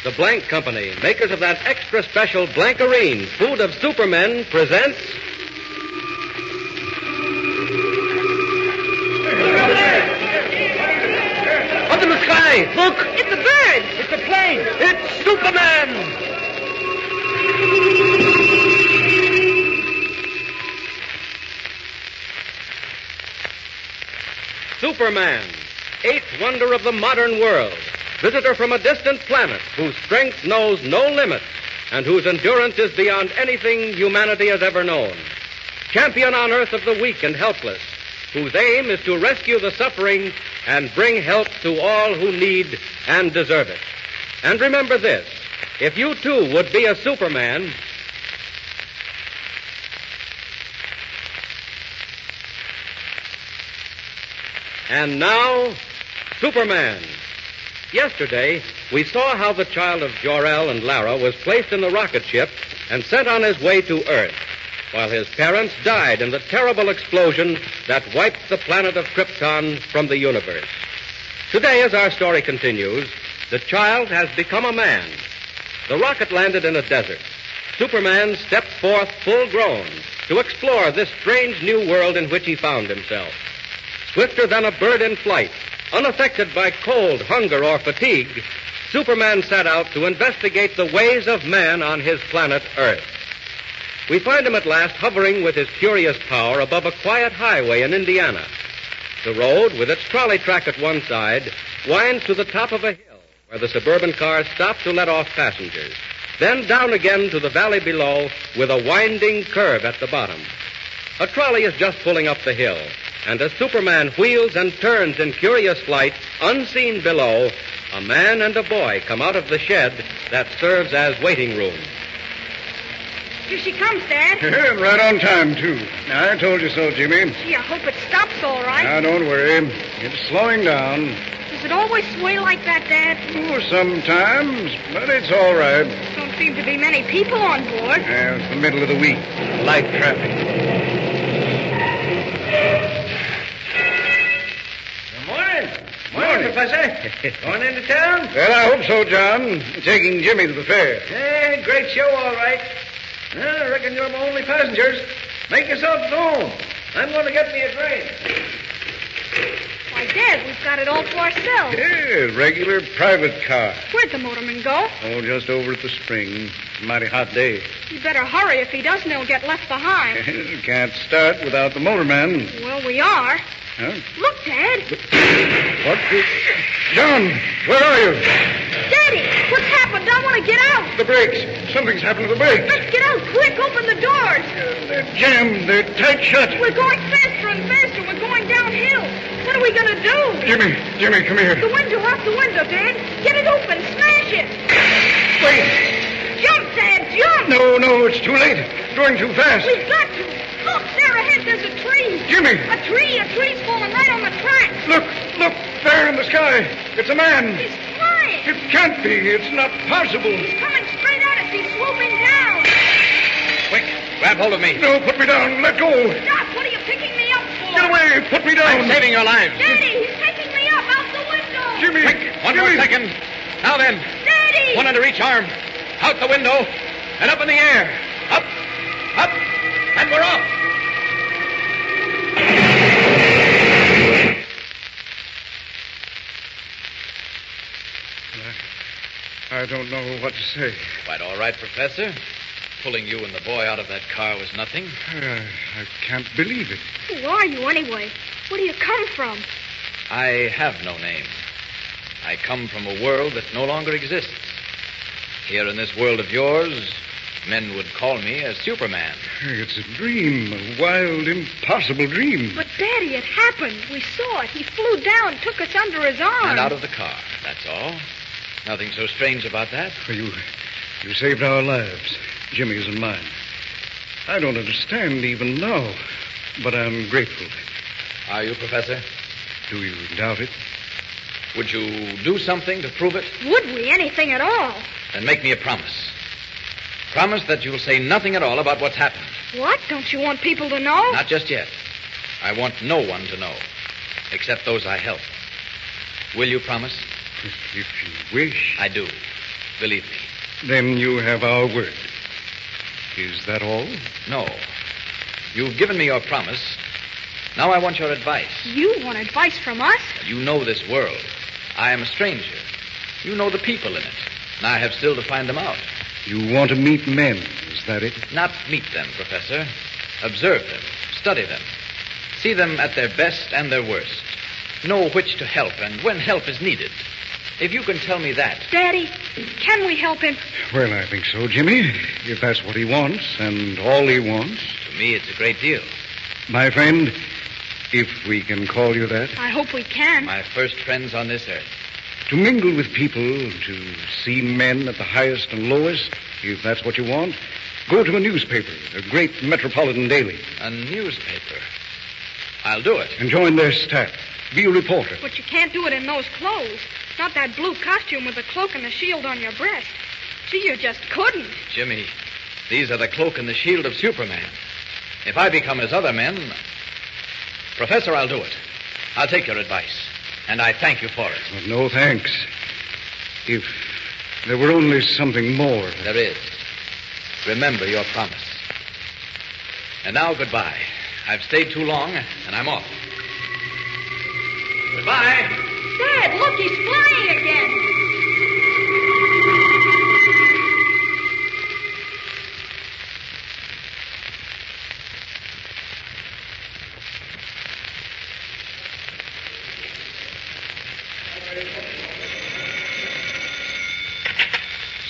The Blank Company, makers of that extra special Blankarine, food of supermen, presents... Up in the sky! Look! It's a bird! It's a plane! It's Superman! Superman, eighth wonder of the modern world, visitor from a distant planet whose strength knows no limits and whose endurance is beyond anything humanity has ever known. Champion on Earth of the weak and helpless, whose aim is to rescue the suffering and bring help to all who need and deserve it. And remember this, if you too would be a Superman... And now, Superman. Yesterday, we saw how the child of Jor-El and Lara was placed in the rocket ship and sent on his way to Earth, while his parents died in the terrible explosion that wiped the planet of Krypton from the universe. Today, as our story continues, the child has become a man. The rocket landed in a desert. Superman stepped forth full grown to explore this strange new world in which he found himself. Swifter than a bird in flight, unaffected by cold, hunger, or fatigue, Superman set out to investigate the ways of man on his planet Earth. We find him at last hovering with his curious power above a quiet highway in Indiana. The road, with its trolley track at one side, winds to the top of a hill where the suburban cars stop to let off passengers. Then down again to the valley below with a winding curve at the bottom. A trolley is just pulling up the hill. And as Superman wheels and turns in curious flight, unseen below, a man and a boy come out of the shed that serves as waiting room. Here she comes, Dad. Right on time, too. I told you so, Jimmy. Gee, I hope it stops all right. Now, don't worry. It's slowing down. Does it always sway like that, Dad? Oh, sometimes, but it's all right. Don't seem to be many people on board. Yeah, it's the middle of the week. Light traffic. Morning, Professor. Going into town? Well, I hope so, John. Taking Jimmy to the fair. Hey, great show, all right. Well, I reckon you're my only passengers. Make yourself at home. I'm going to get me a drink. Why, Dad, we've got it all to ourselves. Yeah, regular private car. Where'd the motorman go? Oh, just over at the spring. Mighty hot day. You better hurry. If he doesn't, he'll get left behind. Can't start without the motorman. Well, we are. Huh? Look, Dad. What? John, where are you? Daddy, what's happened? I want to get out. The brakes. Something's happened to the brakes. Let's get out quick. Open the doors. They're jammed. They're tight shut. We're going faster and faster. We're going downhill. What are we going to do? Jimmy, come here. The window, out the window, Dad. Get it open. Smash it. Wait. Jump, Dad, jump. No, it's too late. Going too fast. We've got to. Look, there ahead, there's a tree. Jimmy. A tree's falling right on the track. Look, there in the sky. It's a man. He's flying. It can't be. It's not possible. He's coming straight at us. He's swooping down. Quick, grab hold of me. No, put me down. Let go. Stop. What are you picking me up for? Get away. Put me down. I'm saving your lives. Daddy, he's picking me up out the window. Jimmy. Quick, one more second. Now then. Daddy. One under each arm. Out the window. And up in the air. Up. And we're off. I don't know what to say. Quite all right, Professor. Pulling you and the boy out of that car was nothing. I can't believe it. Who are you, anyway? Where do you come from? I have no name. I come from a world that no longer exists. Here in this world of yours, men would call me a Superman. It's a dream, a wild, impossible dream. But, Daddy, it happened. We saw it. He flew down, took us under his arm. And out of the car, that's all. Nothing so strange about that. You saved our lives, Jimmy's and mine. I don't understand even now, but I'm grateful. Are you, Professor? Do you doubt it? Would you do something to prove it? Would we? Anything at all? Then make me a promise. Promise that you'll say nothing at all about what's happened. What? Don't you want people to know? Not just yet. I want no one to know, except those I help. Will you promise? If you wish. I do. believe me. Then you have our word. Is that all? No. You've given me your promise. Now I want your advice. You want advice from us? You know this world. I am a stranger. You know the people in it. And I have still to find them out. You want to meet men, is that it? Not meet them, Professor. Observe them. Study them. See them at their best and their worst. Know which to help and when help is needed. If you can tell me that. Daddy, can we help him? Well, I think so, Jimmy. If that's what he wants, and all he wants. To me, it's a great deal. My friend, if we can call you that. I hope we can. My first friends on this earth. To mingle with people, to see men at the highest and lowest, if that's what you want, go to a newspaper, a great metropolitan daily. A newspaper. I'll do it. And join their staff. Be a reporter. But you can't do it in those clothes. Not that blue costume with the cloak and the shield on your breast. Gee, you just couldn't. Jimmy, these are the cloak and the shield of Superman. If I become as other men... Professor, I'll do it. I'll take your advice. And I thank you for it. But no thanks. If there were only something more. There is. Remember your promise. And now, goodbye. I've stayed too long, and I'm off. Goodbye. Dad, look, he's flying again.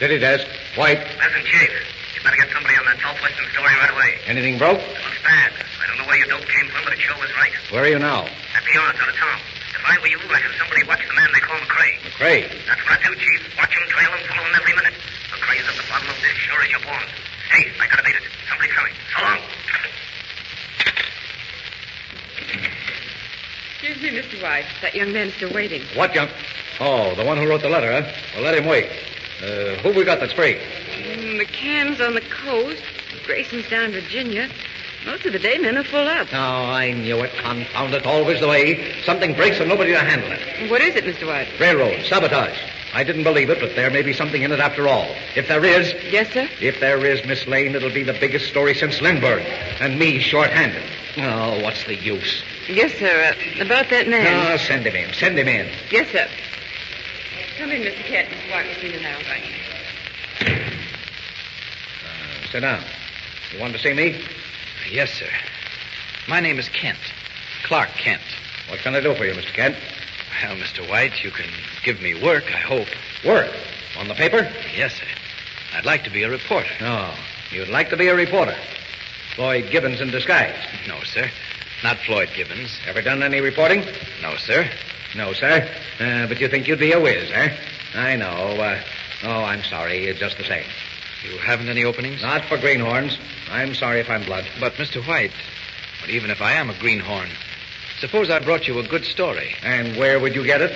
City desk. White. Listen, Chief. You better get somebody on that southwestern story right away. Anything broke? It looks bad. I don't know where your dope came from, but it sure was right. Where are you now? At the yards out of town. If I were you, I'd have somebody watch the man they call McCrae. McCrae. That's what I do, Chief. Watch him, trail him, follow him every minute. McCrae's at the bottom of this, sure as you're born. Hey, I gotta beat it. Somebody's coming. So long. Excuse me, Mr. White. That young man's still waiting. What young... Oh, the one who wrote the letter, huh? Well, let him wait. Who we got that's free? McCann's on the coast. Grayson's down in Virginia. Most of the day men are full up. Oh, I knew it. Confound it. Always the way. Something breaks and nobody to handle it. What is it, Mr. White? Railroad. Sabotage. I didn't believe it, but there may be something in it after all. If there is... Yes, sir? If there is, Miss Lane, it'll be the biggest story since Lindbergh. And me short-handed. Oh, what's the use? Yes, sir. About that man. Oh, send him in. Send him in. Yes, sir. Come in, Mr. Kent. Mr. White will see you now. Thank you. Sit down. You want to see me? Yes, sir. My name is Kent. Clark Kent. What can I do for you, Mr. Kent? Well, Mr. White, you can give me work, I hope. Work? On the paper? Yes, sir. I'd like to be a reporter. No. You'd like to be a reporter. Floyd Gibbons in disguise. No, sir. Not Floyd Gibbons. Ever done any reporting? No, sir. No, sir. But you think you'd be a whiz, eh? I know. I'm sorry. Just the same. You haven't any openings? Not for greenhorns. I'm sorry if I'm blunt. But, Mr. White, even if I am a greenhorn, suppose I brought you a good story. And where would you get it?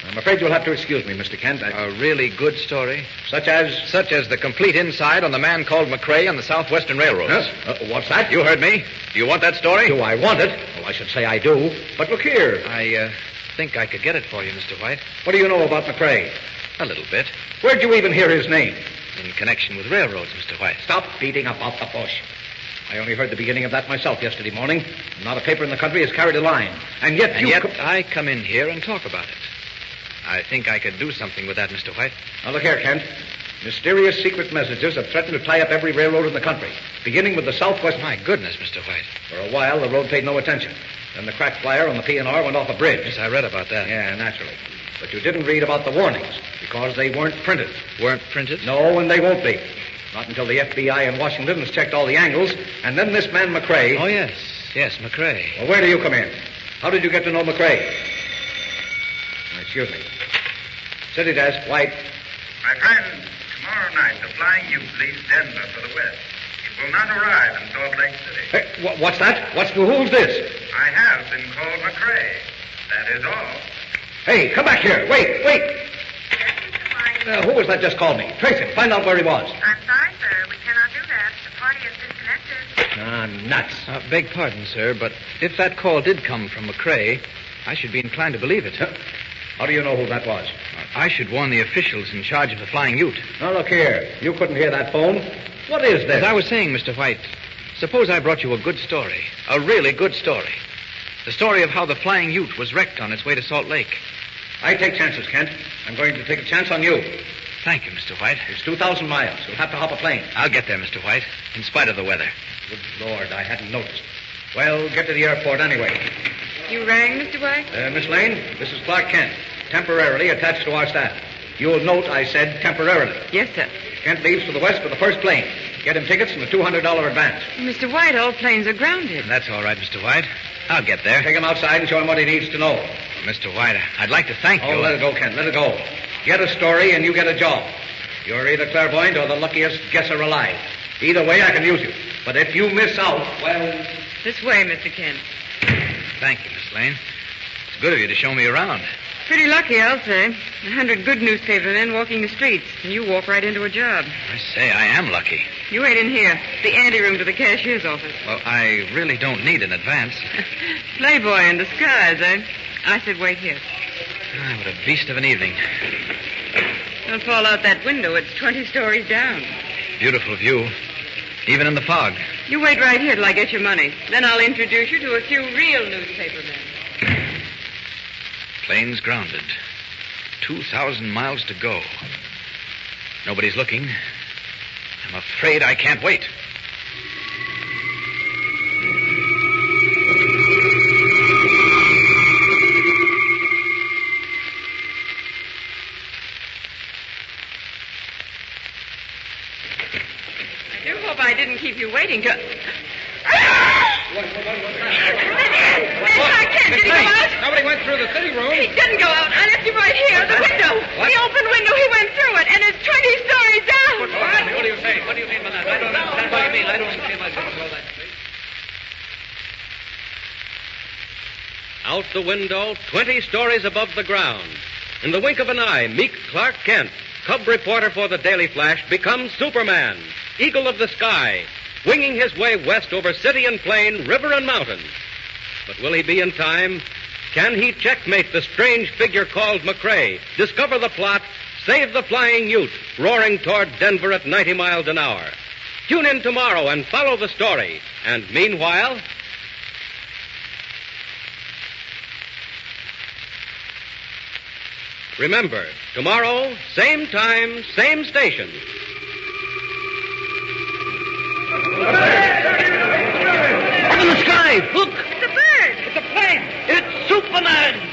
I'm afraid you'll have to excuse me, Mr. Kent. A really good story? Such as? Such as the complete inside on the man called McCrae on the Southwestern Railroads. Huh? What's that? You heard me. Do you want that story? Do I want it? Well, I should say I do. But look here. I think I could get it for you, Mr. White. What do you know about McCrae? A little bit. Where'd you even hear his name? In connection with railroads, Mr. White. Stop beating about the bush. I only heard the beginning of that myself yesterday morning. Not a paper in the country has carried a line. And yet I come in here and talk about it. I think I could do something with that, Mr. White. Now, look here, Kent. Mysterious secret messages have threatened to tie up every railroad in the country, beginning with the Southwest... My goodness, Mr. White. For a while, the road paid no attention. Then the cracked flyer on the P&R went off a bridge. Yes, I read about that. Yeah, naturally. But you didn't read about the warnings, because they weren't printed. Weren't printed? No, and they won't be. Not until the FBI in Washington has checked all the angles, and then this man McCrae... Oh, yes. Yes, McCrae. Well, where do you come in? How did you get to know McCrae? Excuse me. City desk, White. My friend, tomorrow night the Flying U leaves Denver for the west. It will not arrive in Salt Lake City. Hey, what's that? Who's this? I have been called McCrae. That is all. Hey, come back here. Wait. Who was that just called me? Trace him. Find out where he was. I'm sorry, sir. We cannot do that. The party is disconnected. Nuts. Beg pardon, sir, but if that call did come from McCrae, I should be inclined to believe it. How do you know who that was? I should warn the officials in charge of the flying ute. Now, look here. You couldn't hear that phone. What is this? As I was saying, Mr. White, suppose I brought you a good story. A really good story. The story of how the flying ute was wrecked on its way to Salt Lake. I take chances, Kent. I'm going to take a chance on you. Thank you, Mr. White. It's 2,000 miles. You'll have to hop a plane. I'll get there, Mr. White, in spite of the weather. Good Lord, I hadn't noticed. Well, get to the airport anyway. You rang, Mr. White? Miss Lane, this is Clark Kent, temporarily attached to our staff. You'll note I said temporarily. Yes, sir. Kent leaves for the west with the first plane. Get him tickets and a $200 advance. Mr. White, all planes are grounded. That's all right, Mr. White. I'll get there. Take him outside and show him what he needs to know. Well, Mr. White, I'd like to thank you. Oh, let it go, Kent. Let it go. Get a story and you get a job. You're either clairvoyant or the luckiest guesser alive. Either way, I can use you. But if you miss out, well... This way, Mr. Kent. Thank you, Miss Lane. It's good of you to show me around. Pretty lucky, I'll say. 100 good newspaper men walking the streets, and you walk right into a job. I say, I am lucky. You wait in here, the anteroom to the cashier's office. Well, I really don't need an advance. Playboy in disguise, eh? I said wait here. Ah, what a beast of an evening. Don't fall out that window. It's 20 stories down. Beautiful view, even in the fog. You wait right here till I get your money. Then I'll introduce you to a few real newspaper men. Plane's grounded. 2,000 miles to go. Nobody's looking. I'm afraid I can't wait. I do hope I didn't keep you waiting to... Did he go out? Nobody went through the sitting room. He didn't go out. I left him right here, the window. The open window, he went through it, and it's 20 stories down. What do you say? What do you mean by that? I don't understand what you mean. I don't understand myself. Out the window, 20 stories above the ground. In the wink of an eye, meek Clark Kent, cub reporter for the Daily Flash, becomes Superman, eagle of the sky, winging his way west over city and plain, river and mountain. But will he be in time? Can he checkmate the strange figure called McCrae, discover the plot, save the flying ute, roaring toward Denver at 90 miles an hour? Tune in tomorrow and follow the story. And meanwhile... remember, tomorrow, same time, same station. Up in the sky! Look! It's a bird. It's a plane! It's Superman!